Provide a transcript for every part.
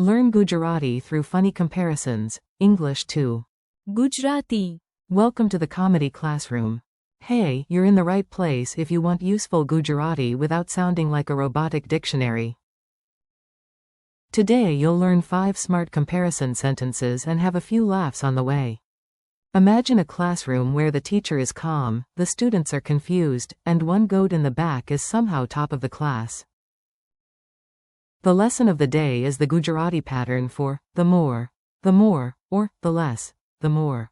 Learn Gujarati through funny comparisons. English 2. Gujarati. Welcome to the comedy classroom. Hey, you're in the right place if you want useful Gujarati without sounding like a robotic dictionary. Today you'll learn 5 smart comparison sentences and have a few laughs on the way. Imagine a classroom where the teacher is calm, the students are confused, and one goat in the back is somehow top of the class. The lesson of the day is the Gujarati pattern for the more, or the less, the more.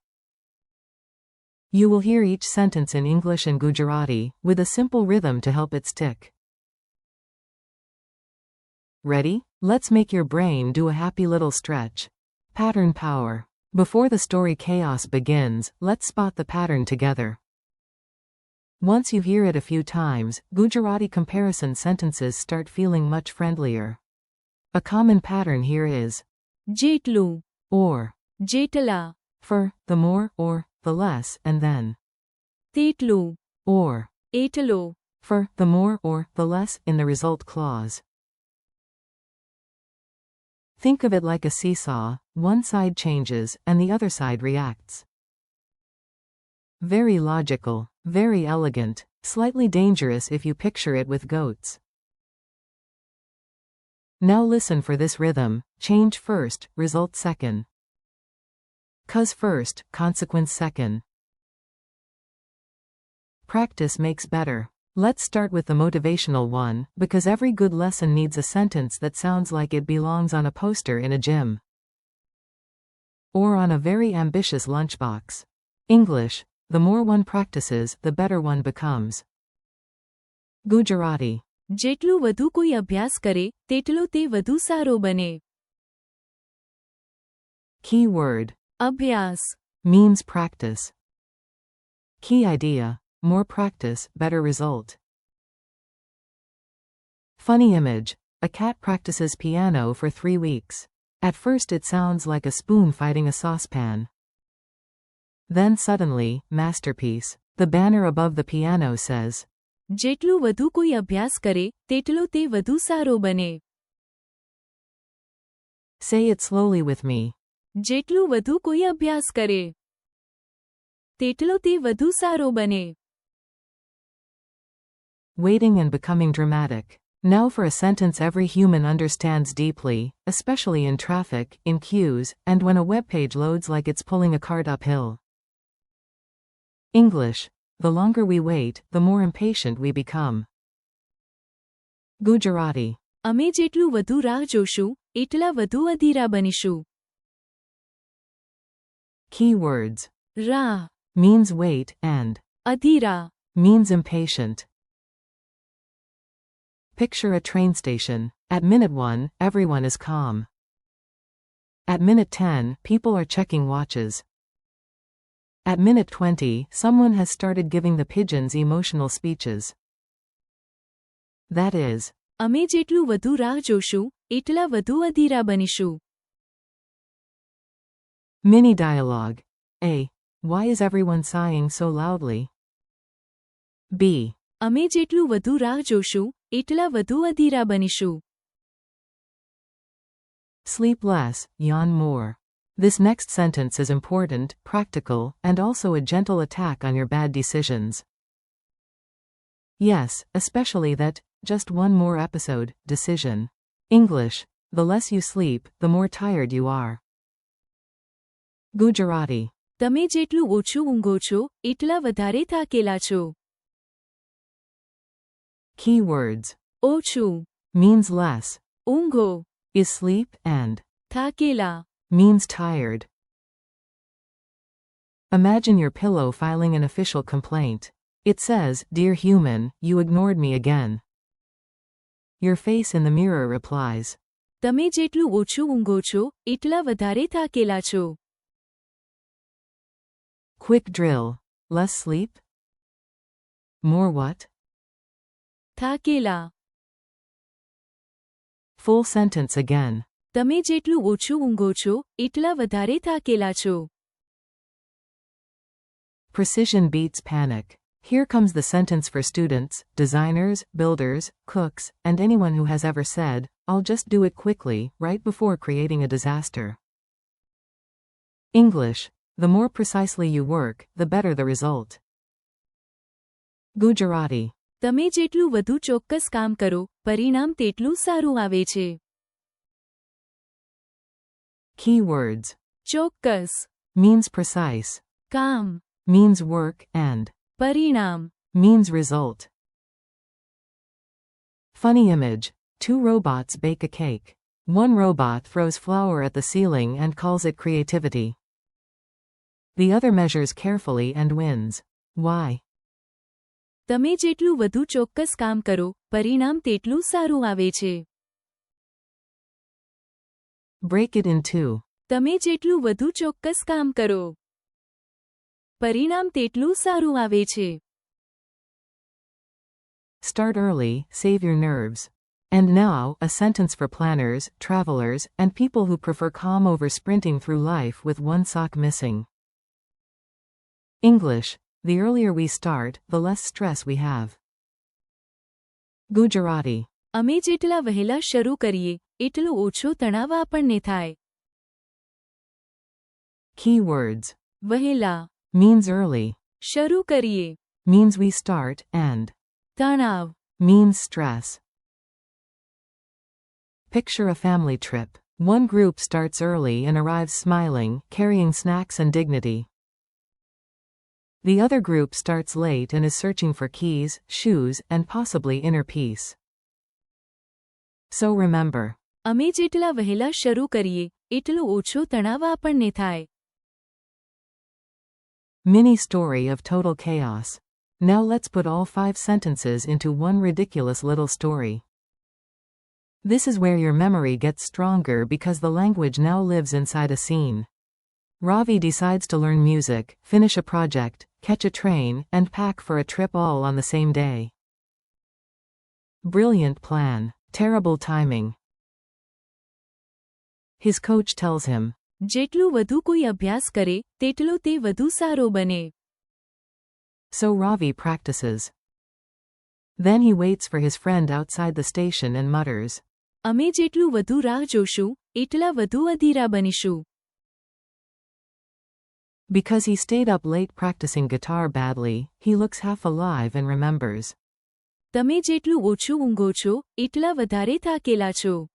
You will hear each sentence in English and Gujarati, with a simple rhythm to help it stick. Ready? Let's make your brain do a happy little stretch. Pattern power. Before the story chaos begins, let's spot the pattern together. Once you hear it a few times, Gujarati comparison sentences start feeling much friendlier. A common pattern here is Jetlu or Jetala. for the more or the less, and then Tetlu or Etalo. for the more or the less in the result clause. Think of it like a seesaw, one side changes and the other side reacts. Very logical, very elegant, slightly dangerous if you picture it with goats. Now listen for this rhythm: change first, result second. Cause first, consequence second. Practice makes better. Let's start with the motivational one, because every good lesson needs a sentence that sounds like it belongs on a poster in a gym. Or on a very ambitious lunchbox. English: the more one practices, the better one becomes. Gujarati. જેટલું વધુ કોઈ અભ્યાસ કરે તેટલો તે વધુ સારો બને. Keyword. અભ્યાસ. Means practice. Key idea: more practice, better result. Funny image: a cat practices piano for 3 weeks. At first it sounds like a spoon fighting a saucepan. Then suddenly, masterpiece. The banner above the piano says, જેટલું વધુ કોઈ અભ્યાસ કરે તેટલો તે વધુ સારો બને. Say it slowly with me. જેટલું વધુ કોઈ અભ્યાસ કરે તેટલો તે વધુ સારો બને. Waiting and becoming dramatic. Now for a sentence every human understands deeply, especially in traffic, in queues, and when a web page loads like it's pulling a cart uphill. English: the longer we wait, the more impatient we become. Gujarati. અમે જેટલું વધુ રાહ જોશું એટલા વધુ અધીરા બનીશું. Keywords. રાહ Means wait, and અધીરા. means impatient. Picture a train station. At minute 1, everyone is calm. At minute 10, people are checking watches. At minute 20, someone has started giving the pigeons emotional speeches. That is, અમે જેટલું વધુ રાહ જોશું એટલા વધુ અધીરા બનીશું. mini dialogue. A. Why is everyone sighing so loudly? B. અમે જેટલું વધુ રાહ જોશું એટલા વધુ અધીરા બનીશું. Sleep less, yawn more. This next sentence is important, practical, and also a gentle attack on your bad decisions. Yes, especially that, just one more episode, decision. English: the less you sleep, the more tired you are. Gujarati. તમે જેટલું ઓછું ઊંઘો છો એટલા વધારે થાકેલા છો. Keywords. ઓછું Means less. ઊંઘો Is sleep, and થાકેલા. means tired. Imagine your pillow filing an official complaint. It says, "Dear human, you ignored me again." Your face in the mirror replies, તમે જેટલું ઓછું ઊંઘો છો એટલા વધારે થાકેલા છો. Quick drill. Less sleep? More what? થાકેલા. Full sentence again. તમે જેટલું ઓછું ઊંઘો છો એટલા વધારે થાકેલા છો. Precision beats panic. Here comes the sentence for students, designers, builders, cooks, and anyone who has ever said, "I'll just do it quickly," right before creating a disaster. English. The more precisely you work, the better the result. Gujarati. તમે જેટલું વધુ ચોક્કસ કામ કરો, પરિણામ તેટલું સારું આવે છે. Keywords. ચોક્કસ, Means precise. કામ, Means work, and પરિણામ. means result. Funny image. 2 robots bake a cake. One robot throws flour at the ceiling and calls it creativity. The other measures carefully and wins. Why? તમે જેટલું વધુ ચોક્કસ કામ કરો, પરિણામ તેટલું સારું આવે છે. Break it in two. તમે જેટલું વધુ ચોક્કસ કામ કરો, પરિણામ તેટલું સારું આવે છે. Start early, save your nerves. And now, a sentence for planners, travelers, and people who prefer calm over sprinting through life with one sock missing. English. The earlier we start, the less stress we have. Gujarati. અમે જેટલા વહેલા શરૂ કરીએ, એટલો ઓછો તણાવ આપણને થાય. Keywords. વહેલા, Means early. શરૂ કરીએ, Means we start, and તણાવ. means stress. Picture a family trip. One group starts early and arrives smiling, carrying snacks and dignity. The other group starts late and is searching for keys, shoes, and possibly inner peace. So remember. અમે જેટલા વહેલા શરૂ કરીએ, એટલો ઓછો તણાવ આપણને થાય. Mini story of total chaos. Now let's put all 5 sentences into one ridiculous little story. This is where your memory gets stronger because the language now lives inside a scene. Ravi decides to learn music, finish a project, catch a train, and pack for a trip all on the same day. Brilliant plan. Terrible timing. His coach tells him, જેટલું વધુ કોઈ અભ્યાસ કરે, તેટલો તે વધુ સારો બને. so Ravi practices. Then he waits for his friend outside the station and mutters, અમે જેટલું વધુ રાહ જોશું, એટલા વધુ અધીરા બનીશું. Because he stayed up late practicing guitar badly, he looks half alive and remembers. તમે જેટલું ઓછું ઊંઘો છો, એટલા વધારે થાકેલા છો.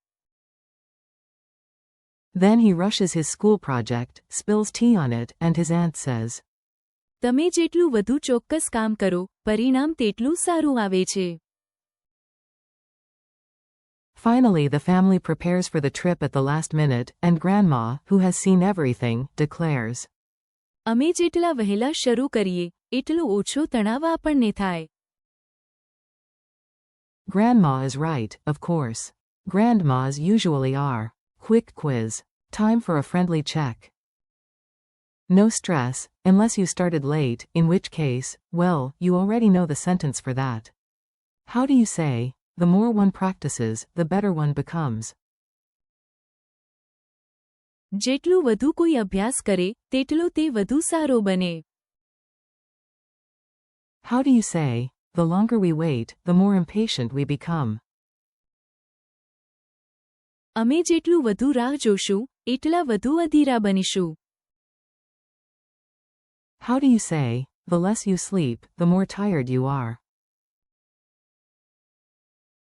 Then he rushes his school project, spills tea on it, and his aunt says, તમે જેટલું વધુ ચોક્કસ કામ કરો, પરિણામ તેટલું સારું આવે છે. Finally, the family prepares for the trip at the last minute, and Grandma, who has seen everything, declares, અમે જેટલા વહેલા શરૂ કરીએ, એટલો ઓછો તણાવ આપણને થાય. Grandma is right, of course. Grandmas usually are. Quick quiz. Time for a friendly check. No stress, unless you started late, in which case, well, you already know the sentence for that. How do you say, the more one practices, the better one becomes? જેટલું વધુ કોઈ અભ્યાસ કરે, તેટલો તે વધુ સારો બને. How do you say, the longer we wait, the more impatient we become? અમે જેટલું વધુ રાહ જોશું, એટલા વધુ અધીરા બનીશું. How do you say, the less you sleep, the more tired you are?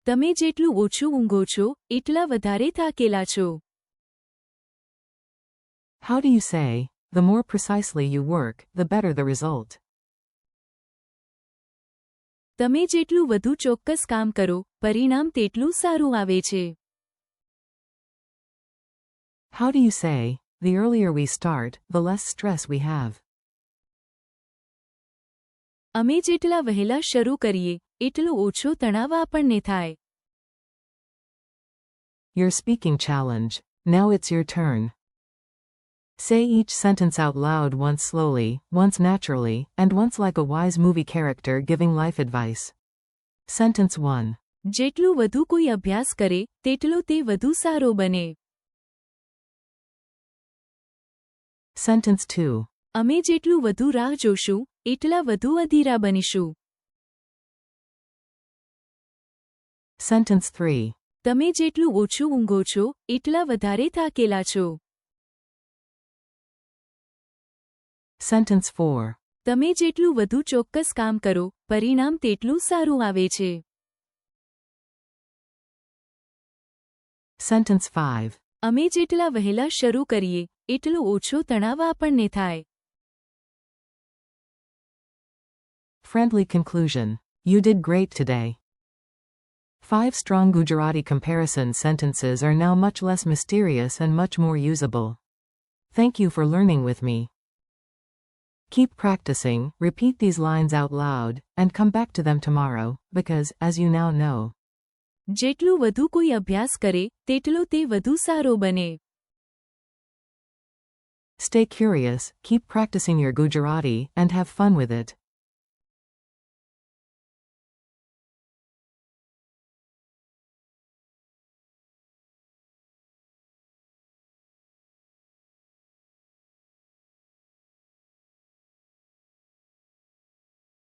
તમે જેટલું ઓછું ઊંઘો છો, એટલા વધારે થાકેલા છો. How do you say, the more precisely you work, the better the result? તમે જેટલું વધુ ચોક્કસ કામ કરો, પરિણામ તેટલું સારું આવે છે. How do you say, the earlier we start, the less stress we have? અમે જેટલા વહેલા શરૂ કરીએ, એટલો ઓછો તણાવ આપણને થાય. Your speaking challenge. Now it's your turn. Say each sentence out loud, once slowly, once naturally, and once like a wise movie character giving life advice. Sentence 1. જેટલું વધુ કોઈ અભ્યાસ કરે, તેટલો તે વધુ સારો બને. Sentence 2. અમે જેટલું વધુ રાહ જોશું, એટલા વધુ અધીરા બનીશું. Sentence 3. તમે જેટલું ઓછું ઊંઘો છો, એટલા વધારે થાકેલા છો. Sentence 4. તમે જેટલું વધુ ચોક્કસ કામ કરો, પરિણામ તેટલું સારું આવે છે. Sentence 5. અમે જેટલા વહેલા શરૂ કરીએ, એટલો ઓછો તણાવ આપણને થાય. Friendly conclusion. You did great today. 5 strong Gujarati comparison sentences are now much less mysterious and much more usable. Thank you for learning with me. Keep practicing, repeat these lines out loud, and come back to them tomorrow, because, as you now know, જેટલું વધુ કોઈ અભ્યાસ કરે, તેટલો તે વધુ સારો બને. stay curious, keep practicing your Gujarati, and have fun with it.